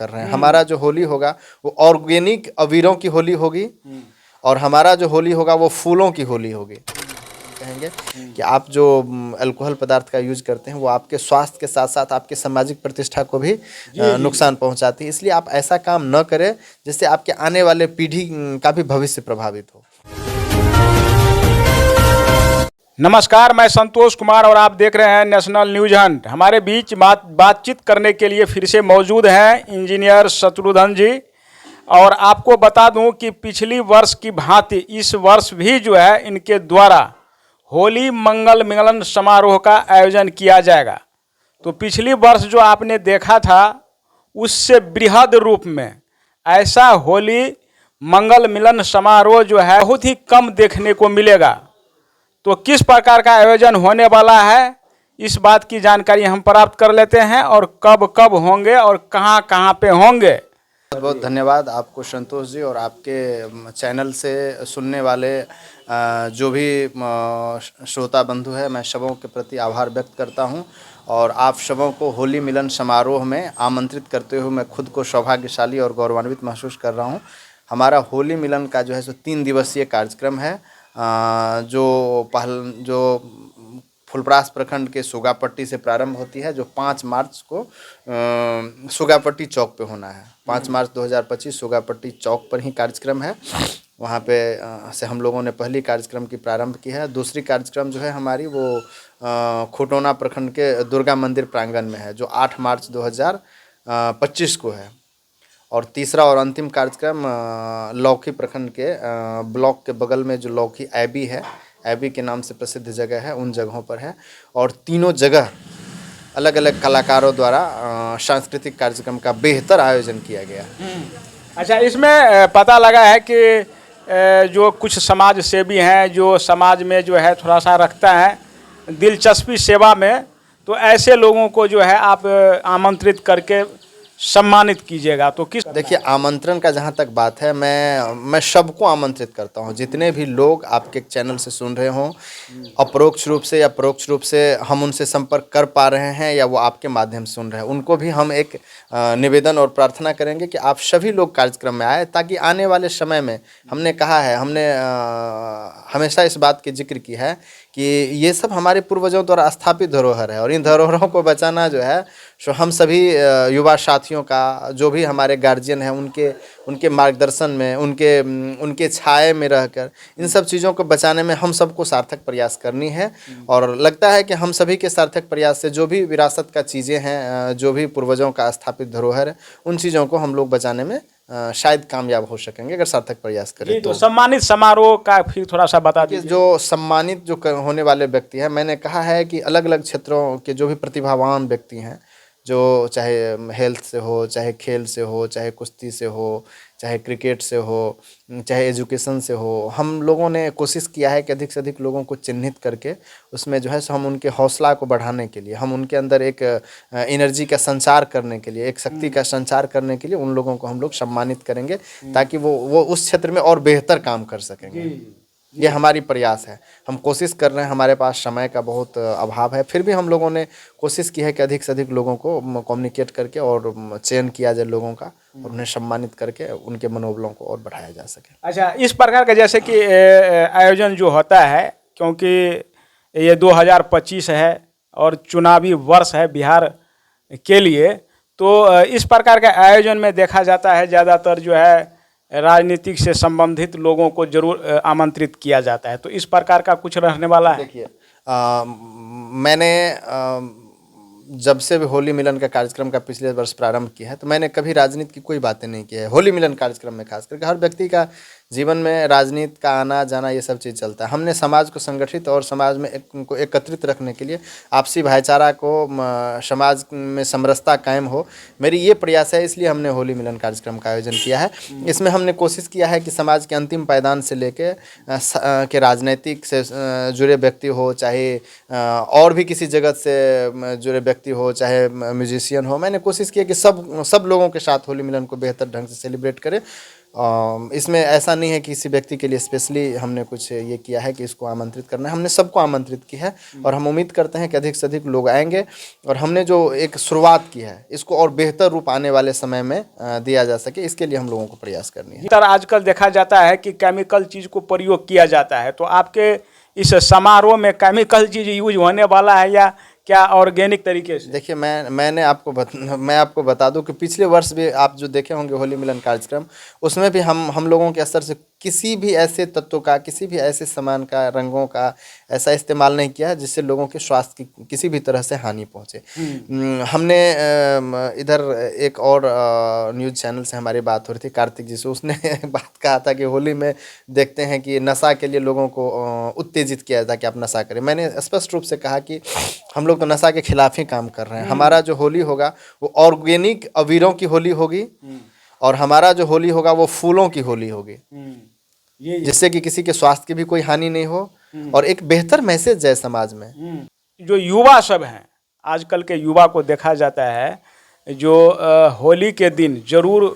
कर रहे हैं। हमारा जो होली होगा वो ऑर्गेनिक अबीरों की होली होगी और हमारा जो होली होगा वो फूलों की होली होगी। कहेंगे कि आप जो अल्कोहल पदार्थ का यूज करते हैं वो आपके स्वास्थ्य के साथ साथ आपके सामाजिक प्रतिष्ठा को भी नुकसान पहुंचाती है। इसलिए आप ऐसा काम न करें जिससे आपके आने वाले पीढ़ी का भी भविष्य प्रभावित हो। नमस्कार, मैं संतोष कुमार और आप देख रहे हैं नेशनल न्यूज हंट। हमारे बीच बातचीत करने के लिए फिर से मौजूद हैं इंजीनियर शत्रुघ्न जी। और आपको बता दूं कि पिछली वर्ष की भांति इस वर्ष भी जो है इनके द्वारा होली मंगल मिलन समारोह का आयोजन किया जाएगा। तो पिछली वर्ष जो आपने देखा था उससे बृहद रूप में ऐसा होली मंगल मिलन समारोह जो है बहुत ही कम देखने को मिलेगा। तो किस प्रकार का आयोजन होने वाला है इस बात की जानकारी हम प्राप्त कर लेते हैं और कब कब होंगे और कहां कहां पे होंगे। बहुत बहुत धन्यवाद आपको संतोष जी और आपके चैनल से सुनने वाले जो भी श्रोता बंधु है, मैं सबों के प्रति आभार व्यक्त करता हूं और आप सबों को होली मिलन समारोह में आमंत्रित करते हुए मैं खुद को सौभाग्यशाली और गौरवान्वित महसूस कर रहा हूं। हमारा होली मिलन का जो है सो 3 दिवसीय कार्यक्रम है जो फुलपरास प्रखंड के सुगापट्टी से प्रारंभ होती है, जो 5 मार्च को सुगापट्टी चौक पे होना है। 5 मार्च 2025 सुगापट्टी चौक पर ही कार्यक्रम है। वहाँ पे से हम लोगों ने पहली कार्यक्रम की प्रारंभ की है। दूसरी कार्यक्रम जो है हमारी वो खोटोना प्रखंड के दुर्गा मंदिर प्रांगण में है, जो 8 मार्च 2025 को है। और तीसरा और अंतिम कार्यक्रम लौकी प्रखंड के ब्लॉक के बगल में जो लौकी ऐबी है, ऐबी के नाम से प्रसिद्ध जगह है, उन जगहों पर है। और तीनों जगह अलग अलग कलाकारों द्वारा सांस्कृतिक कार्यक्रम का बेहतर आयोजन किया गया है। अच्छा, इसमें पता लगा है कि जो कुछ समाज सेवी हैं जो समाज में जो है थोड़ा सा रखता है दिलचस्पी सेवा में, तो ऐसे लोगों को जो है आप आमंत्रित करके सम्मानित कीजिएगा। तो किस देखिए, आमंत्रण का जहाँ तक बात है, मैं सबको आमंत्रित करता हूँ। जितने भी लोग आपके चैनल से सुन रहे हों, अपरोक्ष रूप से या परोक्ष रूप से हम उनसे संपर्क कर पा रहे हैं या वो आपके माध्यम से सुन रहे हैं, उनको भी हम एक निवेदन और प्रार्थना करेंगे कि आप सभी लोग कार्यक्रम में आए, ताकि आने वाले समय में हमने कहा है, हमने हमेशा इस बात की जिक्र की है कि ये सब हमारे पूर्वजों द्वारा स्थापित धरोहर है और इन धरोहरों को बचाना जो है सो हम सभी युवा साथियों का, जो भी हमारे गार्जियन हैं, उनके मार्गदर्शन में, उनके छाए में रहकर इन सब चीज़ों को बचाने में हम सबको सार्थक प्रयास करनी है। और लगता है कि हम सभी के सार्थक प्रयास से जो भी विरासत का चीज़ें हैं, जो भी पूर्वजों का स्थापित धरोहर है, उन चीज़ों को हम लोग बचाने में शायद कामयाब हो सकेंगे अगर सार्थक प्रयास करें। तो सम्मानित समारोह का फिर थोड़ा सा बता दीजिए। जो सम्मानित जो होने वाले व्यक्ति हैं, मैंने कहा है कि अलग अलग क्षेत्रों के जो भी प्रतिभावान व्यक्ति हैं, जो चाहे हेल्थ से हो, चाहे खेल से हो, चाहे कुश्ती से हो, चाहे क्रिकेट से हो, चाहे एजुकेशन से हो, हम लोगों ने कोशिश किया है कि अधिक से अधिक लोगों को चिन्हित करके उसमें जो है सो हम उनके हौसला को बढ़ाने के लिए, हम उनके अंदर एक एनर्जी का संचार करने के लिए, एक शक्ति का संचार करने के लिए उन लोगों को हम लोग सम्मानित करेंगे, ताकि वो उस क्षेत्र में और बेहतर काम कर सकेंगे। ये हमारी प्रयास है। हम कोशिश कर रहे हैं, हमारे पास समय का बहुत अभाव है, फिर भी हम लोगों ने कोशिश की है कि अधिक से अधिक लोगों को कम्युनिकेट करके और चयन किया जाए लोगों का और उन्हें सम्मानित करके उनके मनोबलों को और बढ़ाया जा सके। अच्छा, इस प्रकार का जैसे कि आयोजन जो होता है, क्योंकि ये 2025 है और चुनावी वर्ष है बिहार के लिए, तो इस प्रकार के आयोजन में देखा जाता है ज़्यादातर जो है राजनीतिक से संबंधित लोगों को जरूर आमंत्रित किया जाता है। तो इस प्रकार का कुछ रहने वाला है? देखिए, मैंने जब से भी होली मिलन का कार्यक्रम का पिछले वर्ष प्रारंभ किया है, तो मैंने कभी राजनीति की कोई बातें नहीं की है। होली मिलन कार्यक्रम में खास करके हर व्यक्ति का जीवन में राजनीति का आना जाना ये सब चीज़ चलता है। हमने समाज को संगठित और समाज में उनको एकत्रित रखने के लिए, आपसी भाईचारा को, समाज में समरसता कायम हो, मेरी ये प्रयास है, इसलिए हमने होली मिलन कार्यक्रम का आयोजन किया है। इसमें हमने कोशिश किया है कि समाज के अंतिम पायदान से लेके के राजनीतिक से जुड़े व्यक्ति हो, चाहे और भी किसी जगत से जुड़े व्यक्ति हो, चाहे म्यूजिशियन हो, मैंने कोशिश की कि सब लोगों के साथ होली मिलन को बेहतर ढंग से सेलिब्रेट करें। इसमें ऐसा नहीं है कि किसी व्यक्ति के लिए स्पेशली हमने कुछ ये किया है कि इसको आमंत्रित करना है, हमने सबको आमंत्रित किया है और हम उम्मीद करते हैं कि अधिक से अधिक लोग आएंगे और हमने जो एक शुरुआत की है इसको और बेहतर रूप आने वाले समय में दिया जा सके, इसके लिए हम लोगों को प्रयास करनी है। सर, आजकल देखा जाता है कि केमिकल चीज़ को प्रयोग किया जाता है, तो आपके इस समारोह में केमिकल चीज़ यूज होने वाला है या क्या ऑर्गेनिक तरीके से? देखिए, मैं आपको बता दूं कि पिछले वर्ष भी आप जो देखे होंगे होली मिलन कार्यक्रम, उसमें भी हम लोगों के स्तर से किसी भी ऐसे तत्वों का, किसी भी ऐसे सामान का, रंगों का ऐसा इस्तेमाल नहीं किया है जिससे लोगों के स्वास्थ्य की किसी भी तरह से हानि पहुंचे। हमने इधर एक और न्यूज़ चैनल से हमारी बात हो रही थी कार्तिक जी से, उसने बात कहा था कि होली में देखते हैं कि नशा के लिए लोगों को उत्तेजित किया जाता है कि आप नशा करें। मैंने स्पष्ट रूप से कहा कि हम लोग तो नशा के खिलाफ ही काम कर रहे हैं। हमारा जो होली होगा वो ऑर्गेनिक अबीरों की होली होगी और हमारा जो होली होगा वो फूलों की होली होगी, जिससे कि किसी के स्वास्थ्य की भी कोई हानि नहीं हो और एक बेहतर मैसेज जाए समाज में। जो युवा सब हैं, आजकल के युवा को देखा जाता है जो होली के दिन जरूर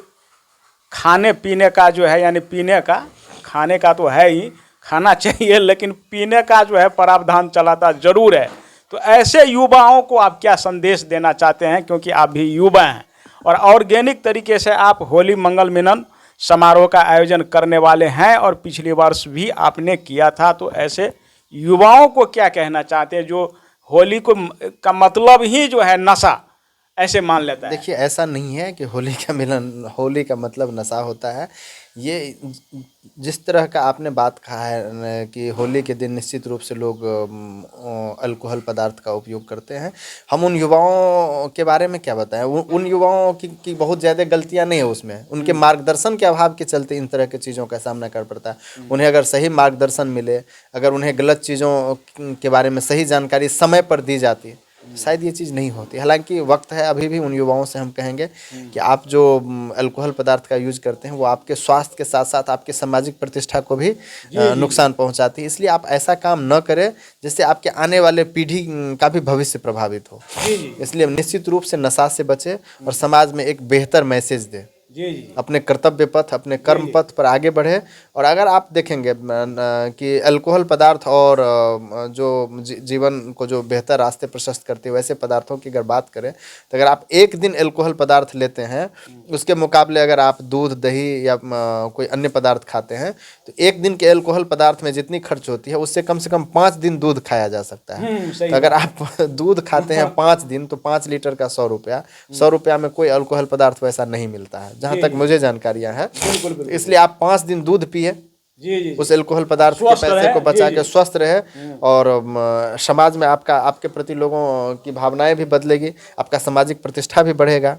खाने पीने का जो है, यानी पीने का, खाने का तो है ही, खाना चाहिए, लेकिन पीने का जो है प्रावधान चलाता जरूर है। तो ऐसे युवाओं को आप क्या संदेश देना चाहते हैं, क्योंकि आप भी युवा हैं और ऑर्गेनिक तरीके से आप होली मंगल मिलन समारोह का आयोजन करने वाले हैं और पिछले वर्ष भी आपने किया था, तो ऐसे युवाओं को क्या कहना चाहते हैं जो होली को का मतलब ही जो है नशा ऐसे मान लेता है? देखिए, ऐसा नहीं है कि होली का मतलब नशा होता है। ये जिस तरह का आपने बात कहा है कि होली के दिन निश्चित रूप से लोग अल्कोहल पदार्थ का उपयोग करते हैं, हम उन युवाओं के बारे में क्या बताएं? उन युवाओं की बहुत ज़्यादा गलतियां नहीं है उसमें, उनके मार्गदर्शन के अभाव के चलते इन तरह की चीज़ों का सामना कर पड़ता है। उन्हें अगर सही मार्गदर्शन मिले, अगर उन्हें गलत चीज़ों के बारे में सही जानकारी समय पर दी जाती, शायद ये चीज़ नहीं होती। हालांकि वक्त है, अभी भी उन युवाओं से हम कहेंगे कि आप जो अल्कोहल पदार्थ का यूज करते हैं वो आपके स्वास्थ्य के साथ साथ आपके सामाजिक प्रतिष्ठा को भी नुकसान पहुंचाती है। इसलिए आप ऐसा काम न करें जिससे आपके आने वाले पीढ़ी का भी भविष्य प्रभावित हो। इसलिए निश्चित रूप से नशा से बचे और समाज में एक बेहतर मैसेज दे, अपने कर्तव्य पथ, अपने कर्म पथ पर आगे बढ़े। और अगर आप देखेंगे कि अल्कोहल पदार्थ और जो जीवन को जो बेहतर रास्ते प्रशस्त करते हैं वैसे पदार्थों की अगर बात करें, तो अगर आप एक दिन अल्कोहल पदार्थ लेते हैं उसके मुकाबले अगर आप दूध, दही या कोई अन्य पदार्थ खाते हैं तो एक दिन के अल्कोहल पदार्थ में जितनी खर्च होती है उससे कम से कम 5 दिन दूध खाया जा सकता है। तो अगर आप दूध खाते हैं 5 दिन तो 5 लीटर का 100 रुपया, 100 रुपया में कोई अल्कोहल पदार्थ वैसा नहीं मिलता है जहाँ तक मुझे जानकारियां हैं। इसलिए आप 5 दिन दूध पिए, उस अल्कोहल पदार्थ के पैसे को बचा के स्वस्थ रहे और समाज में आपके प्रति लोगों की भावनाएं भी बदलेगी, आपका सामाजिक प्रतिष्ठा भी बढ़ेगा।